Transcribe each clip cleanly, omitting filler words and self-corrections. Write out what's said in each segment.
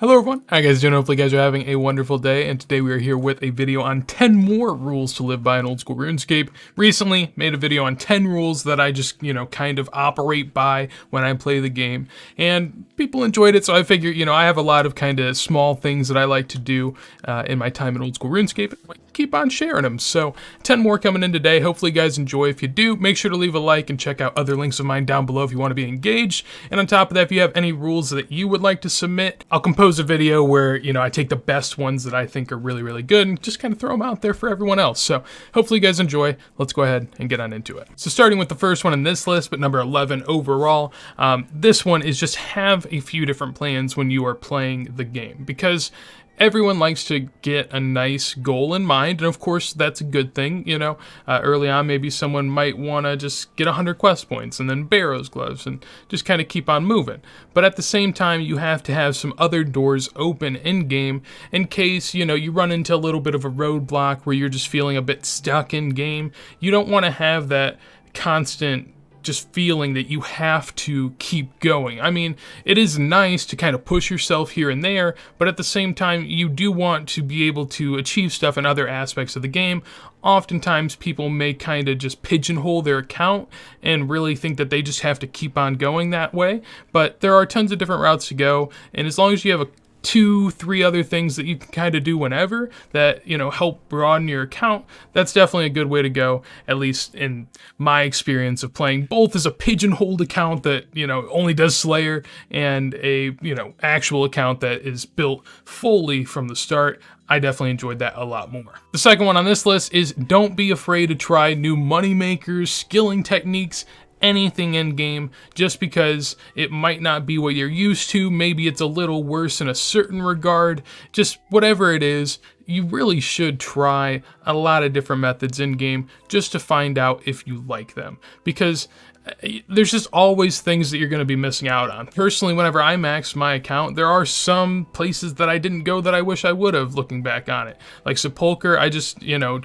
Hello everyone, how you guys doing? Hopefully you guys are having a wonderful day, and today we are here with a video on 10 more rules to live by in old school RuneScape. Recently made a video on 10 rules that I just, kind of operate by when I play the game, and people enjoyed it, so I figure, I have a lot of kind of small things that I like to do in my time in old school RuneScape. I keep on sharing them, so 10 more coming in today. Hopefully you guys enjoy. If you do, make sure to leave a like and check out other links of mine down below if you want to be engaged. And on top of that, if you have any rules that you would like to submit, I'll compose a video where, I take the best ones that I think are really, really good and just kind of throw them out there for everyone else. So hopefully you guys enjoy. Let's go ahead and get on into it. So starting with the first one in this list, but number 11 overall, this one is just have a few different plans when you are playing the game, because everyone likes to get a nice goal in mind, and of course that's a good thing. Early on maybe someone might want to just get 100 quest points and then Barrow's gloves and just kind of keep on moving. But at the same time, you have to have some other doors open in game in case you run into a little bit of a roadblock where you're just feeling a bit stuck in game. You don't want to have that constant just feeling that you have to keep going. I mean, it is nice to kind of push yourself here and there, but at the same time, you do want to be able to achieve stuff in other aspects of the game. Oftentimes, people may kind of just pigeonhole their account and really think that they just have to keep on going that way, but there are tons of different routes to go, and as long as you have 2-3 other things that you can kind of do whenever that help broaden your account, that's definitely a good way to go, at least in my experience of playing both as a pigeonholed account that only does Slayer and a actual account that is built fully from the start. I definitely enjoyed that a lot more. The second one on this list is don't be afraid to try new money makers, skilling techniques, anything in game, just because it might not be what you're used to. Maybe it's a little worse in a certain regard. Just whatever it is, you really should try a lot of different methods in game just to find out if you like them, because there's just always things that you're going to be missing out on. Personally, whenever I max my account, there are some places that I didn't go that I wish I would have, looking back on it. Like Sepulcher, I just,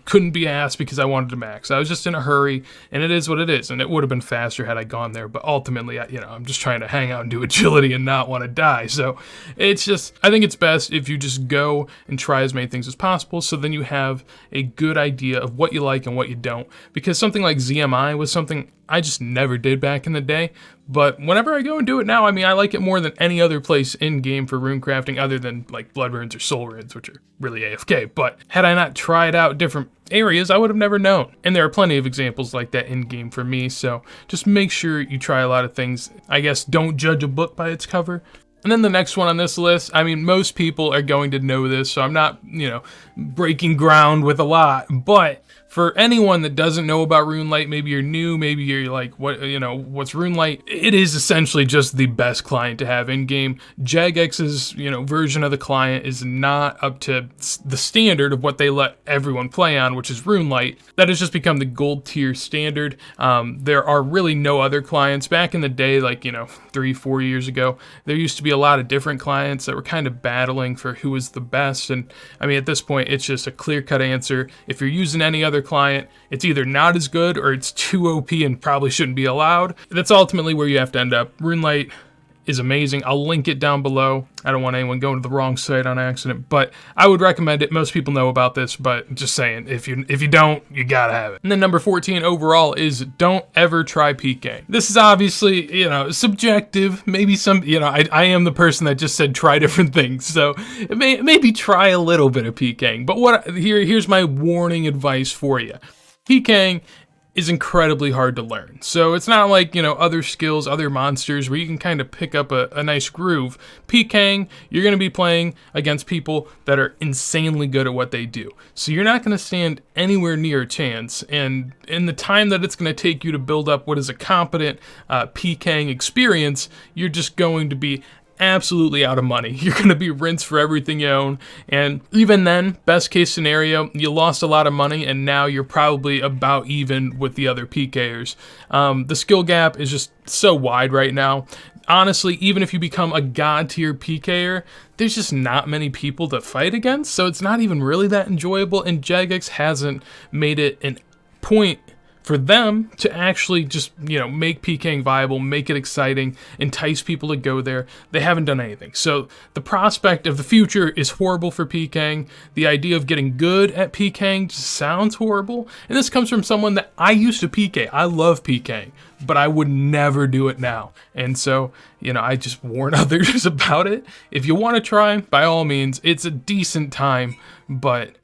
couldn't be asked because I wanted to max. I was just in a hurry, and it is what it is, and it would have been faster had I gone there, but ultimately, I'm just trying to hang out and do agility and not want to die. So it's just, I think it's best if you just go and try as many things as possible, so then you have a good idea of what you like and what you don't. Because something like ZMI was something I just never did back in the day, but whenever I go and do it now, I like it more than any other place in game for rune crafting, other than like blood runes or soul runes, which are really AFK. But had I not tried out different areas, I would have never known. And there are plenty of examples like that in game for me, so just make sure you try a lot of things. I guess don't judge a book by its cover. And then the next one on this list, most people are going to know this, so I'm not, breaking ground with a lot, but for anyone that doesn't know about Runelite, maybe you're new, maybe you're like, what's Runelite? It is essentially just the best client to have in-game. Jagex's, version of the client is not up to the standard of what they let everyone play on, which is Runelite. That has just become the gold tier standard. There are really no other clients. Back in the day, like, 3-4 years ago, there used to be a lot of different clients that were kind of battling for who was the best. And at this point, it's just a clear-cut answer. If you're using any other client, it's either not as good or it's too OP and probably shouldn't be allowed. That's ultimately where you have to end up. Runelite is amazing. I'll link it down below. I don't want anyone going to the wrong site on accident, but I would recommend it. Most people know about this, but just saying, if you don't, you gotta have it. And then number 14 overall is don't ever try PK. This is obviously, subjective. Maybe some, I am the person that just said try different things, so maybe try a little bit of PKing. But here's my warning advice for you. PKing is incredibly hard to learn. So it's not like, other skills, other monsters where you can kind of pick up a nice groove. PKing, you're going to be playing against people that are insanely good at what they do. So you're not going to stand anywhere near a chance. And in the time that it's going to take you to build up what is a competent PKing experience, you're just going to be absolutely out of money. You're going to be rinsed for everything you own, and even then, best case scenario, you lost a lot of money and now you're probably about even with the other PKers. The skill gap is just so wide right now. Honestly, even if you become a god tier PKer, there's just not many people to fight against, so it's not even really that enjoyable, and Jagex hasn't made it an point for them to actually just, make PKing viable, make it exciting, entice people to go there, they haven't done anything. So the prospect of the future is horrible for PKing. The idea of getting good at PKing just sounds horrible. And this comes from someone that I used to PK. I love PKing, but I would never do it now. And so, I just warn others about it. If you want to try, by all means, it's a decent time, but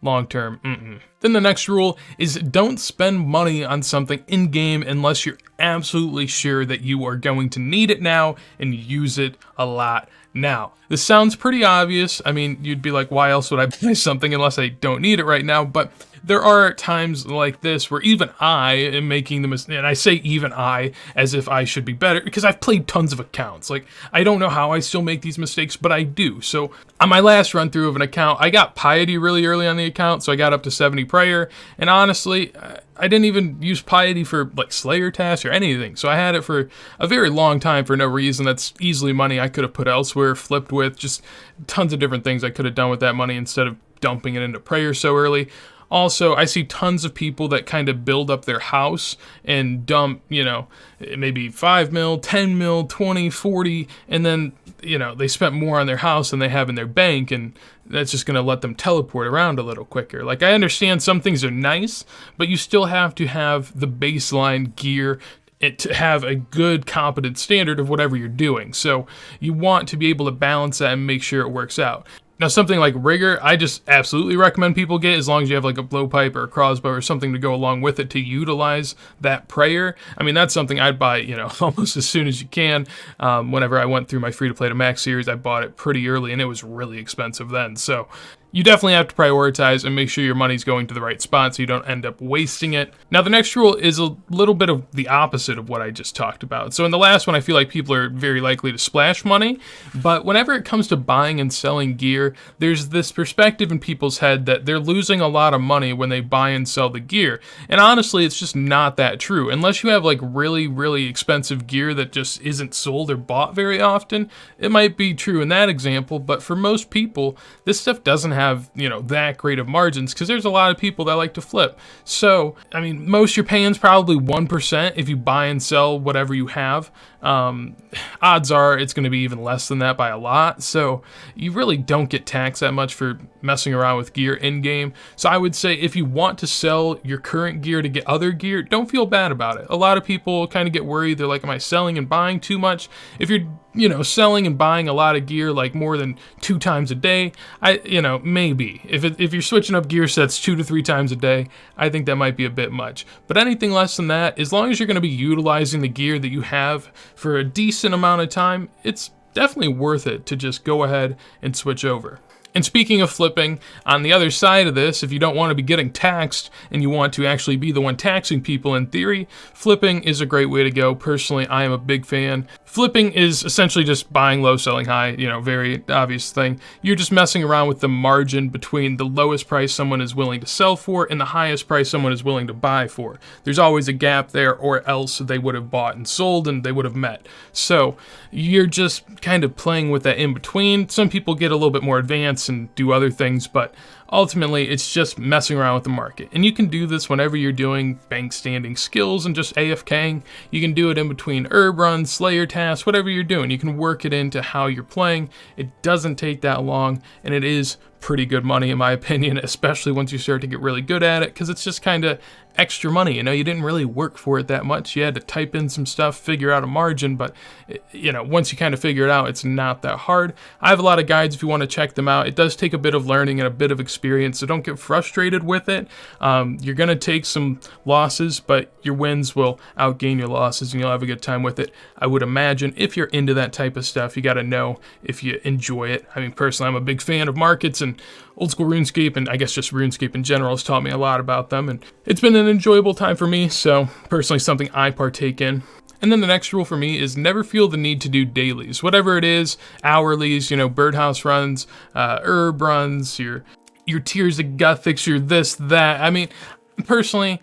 long term, Then the next rule is don't spend money on something in-game unless you're absolutely sure that you are going to need it now and use it a lot now. This sounds pretty obvious. I mean, you'd be like, why else would I buy something unless I don't need it right now? But there are times like this where even I am making the mistake, and I say even I as if I should be better, because I've played tons of accounts. Like, I don't know how I still make these mistakes, but I do. So on my last run through of an account, I got piety really early on the account, so I got up to 70 prayer, and honestly, I didn't even use piety for like Slayer tasks or anything, so I had it for a very long time for no reason. That's easily money I could have put elsewhere, flipped with, just tons of different things I could have done with that money instead of dumping it into prayer so early. Also, I see tons of people that kind of build up their house and dump, maybe 5 mil, 10 mil, 20, 40, and then, they spent more on their house than they have in their bank, and that's just going to let them teleport around a little quicker. Like, I understand some things are nice, but you still have to have the baseline gear to have a good, competent standard of whatever you're doing. So you want to be able to balance that and make sure it works out. Now, something like Rigor, I just absolutely recommend people get, as long as you have like a blowpipe or a crossbow or something to go along with it to utilize that prayer. I mean, that's something I'd buy, almost as soon as you can. Whenever I went through my free-to-play to max series, I bought it pretty early, and it was really expensive then. So you definitely have to prioritize and make sure your money's going to the right spot so you don't end up wasting it. Now, the next rule is a little bit of the opposite of what I just talked about. So in the last one, I feel like people are very likely to splash money, but whenever it comes to buying and selling gear, there's this perspective in people's head that they're losing a lot of money when they buy and sell the gear. And honestly, it's just not that true. Unless you have like really, really expensive gear that just isn't sold or bought very often, it might be true in that example, but for most people, this stuff doesn't have that great of margins, because there's a lot of people that like to flip. So, I mean, most you're paying is probably 1% if you buy and sell whatever you have. Odds are it's going to be even less than that by a lot. So you really don't get taxed that much for messing around with gear in game. So I would say if you want to sell your current gear to get other gear, don't feel bad about it. A lot of people kind of get worried. They're like, am I selling and buying too much? If you're selling and buying a lot of gear, like more than 2 times a day, maybe. If you're switching up gear sets 2 to 3 times a day, I think that might be a bit much. But anything less than that, as long as you're going to be utilizing the gear that you have for a decent amount of time, it's definitely worth it to just go ahead and switch over. And speaking of flipping, on the other side of this, if you don't want to be getting taxed and you want to actually be the one taxing people in theory, flipping is a great way to go. Personally, I am a big fan. Flipping is essentially just buying low, selling high, very obvious thing. You're just messing around with the margin between the lowest price someone is willing to sell for and the highest price someone is willing to buy for. There's always a gap there, or else they would have bought and sold and they would have met. So you're just kind of playing with that in between. Some people get a little bit more advanced and do other things, but ultimately it's just messing around with the market. And you can do this whenever you're doing bank standing skills and just AFKing. You can do it in between herb runs, slayer tasks, whatever you're doing. You can work it into how you're playing. It doesn't take that long, and it is pretty good money in my opinion, especially once you start to get really good at it, because it's just kind of extra money. You didn't really work for it that much. You had to type in some stuff, figure out a margin, but once you kind of figure it out, it's not that hard. I have a lot of guides if you want to check them out. It does take a bit of learning and a bit of experience, so don't get frustrated with it. You're going to take some losses, but your wins will outgain your losses, and you'll have a good time with it. I would imagine if you're into that type of stuff, you got to know if you enjoy it. I mean, personally, I'm a big fan of markets, and old school RuneScape, and I guess just RuneScape in general, has taught me a lot about them, and it's been an enjoyable time for me, so personally something I partake in. And then the next rule for me is never feel the need to do dailies. Whatever it is, hourlies, birdhouse runs, herb runs, your tiers of guthics, your this, that. I mean, personally,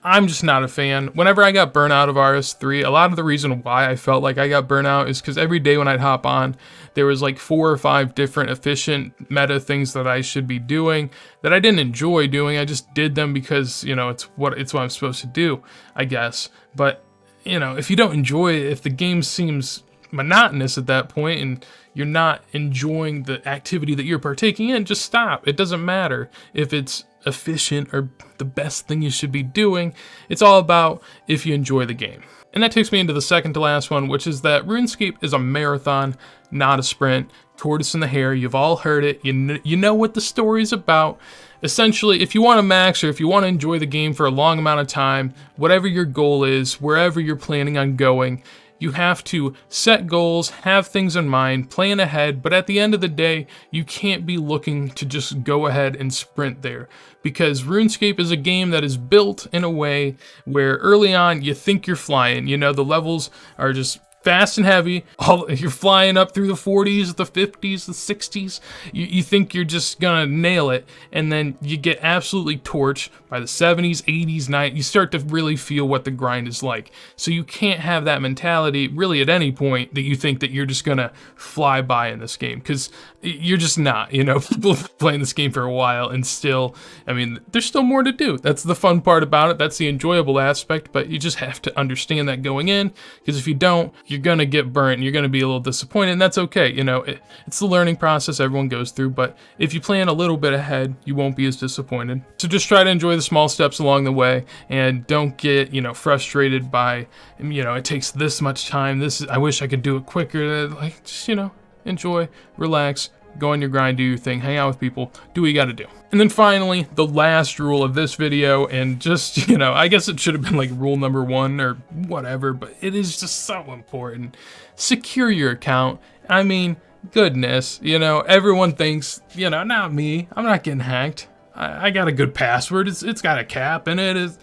I'm just not a fan. Whenever I got burnt out of RS3, a lot of the reason why I felt like I got burnt out is because every day when I'd hop on, there was like 4 or 5 different efficient meta things that I should be doing that I didn't enjoy doing. I just did them because, you know, it's what I'm supposed to do, I guess. But, you know, if you don't enjoy it, if the game seems monotonous at that point and you're not enjoying the activity that you're partaking in, just stop. It doesn't matter if it's efficient or the best thing you should be doing. It's all about if you enjoy the game. And that takes me into the second to last one, which is that RuneScape is a marathon, not a sprint. Tortoise and the hare, you've all heard it. You know what the story's about. Essentially, if you want to max or if you want to enjoy the game for a long amount of time, whatever your goal is, wherever you're planning on going, you have to set goals, have things in mind, plan ahead, but at the end of the day, you can't be looking to just go ahead and sprint there. Because RuneScape is a game that is built in a way where early on, you think you're flying. You know, the levels are just fast and heavy. You're flying up through the 40s, the 50s, the 60s. You think you're just gonna nail it, and then you get absolutely torched by the 70s, 80s, 90s. You start to really feel what the grind is like. So you can't have that mentality really at any point that you think that you're just gonna fly by in this game, because you're just not. You know, people playing this game for a while and still, I mean, there's still more to do. That's the fun part about it. That's the enjoyable aspect, but you just have to understand that going in, because if you don't, you're gonna get burnt and you're gonna be a little disappointed, and that's okay. You know, it's the learning process everyone goes through, but if you plan a little bit ahead, you won't be as disappointed. So just try to enjoy the small steps along the way, and don't get, you know, frustrated by, you know, it takes this much time, I wish I could do it quicker. Like, just, you know, enjoy, relax, go on your grind, do your thing, hang out with people, do what you gotta do. And then finally, the last rule of this video, and just, you know, I guess it should have been like rule number 1 or whatever, but it is just so important. Secure your account. I mean, goodness, you know, everyone thinks, you know, not me, I'm not getting hacked. I got a good password, it's got a cap in it.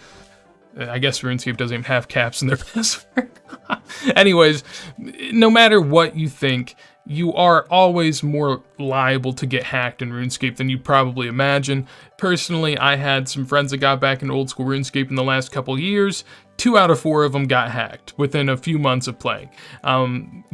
I guess RuneScape doesn't even have caps in their password. Anyways, no matter what you think, you are always more liable to get hacked in RuneScape than you probably imagine. Personally, I had some friends that got back into old school RuneScape in the last couple years. 2 out of 4 of them got hacked within a few months of playing.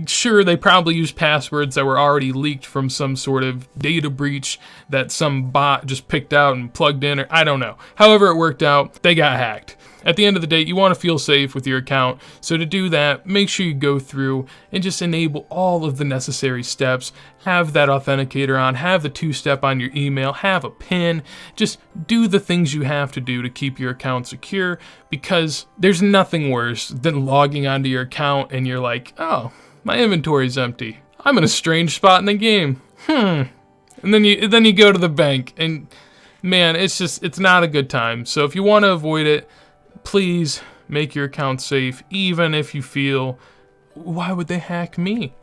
Sure, they probably used passwords that were already leaked from some sort of data breach that some bot just picked out and plugged in, or I don't know. However it worked out, they got hacked. At the end of the day, you want to feel safe with your account, so to do that, make sure you go through and just enable all of the necessary steps. Have that authenticator on, have the 2-step on your email, have a PIN. Just do the things you have to do to keep your account secure, because there's nothing worse than logging onto your account and you're like, oh, my inventory's empty. I'm in a strange spot in the game. And then you go to the bank, and man, it's not a good time. So if you want to avoid it, please make your account safe, even if you feel, why would they hack me?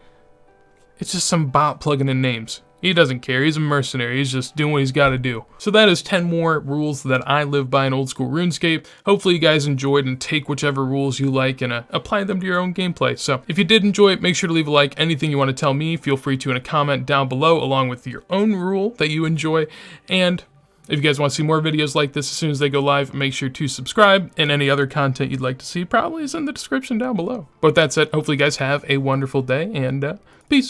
It's just some bot plugging in names. He doesn't care, he's a mercenary, he's just doing what he's got to do. So that is 10 more rules that I live by in old school RuneScape. Hopefully you guys enjoyed and take whichever rules you like and apply them to your own gameplay. So if you did enjoy it, make sure to leave a like. Anything you want to tell me, feel free to in a comment down below, along with your own rule that you enjoy. And if you guys want to see more videos like this as soon as they go live, make sure to subscribe, and any other content you'd like to see probably is in the description down below. But with that said, hopefully you guys have a wonderful day, and peace.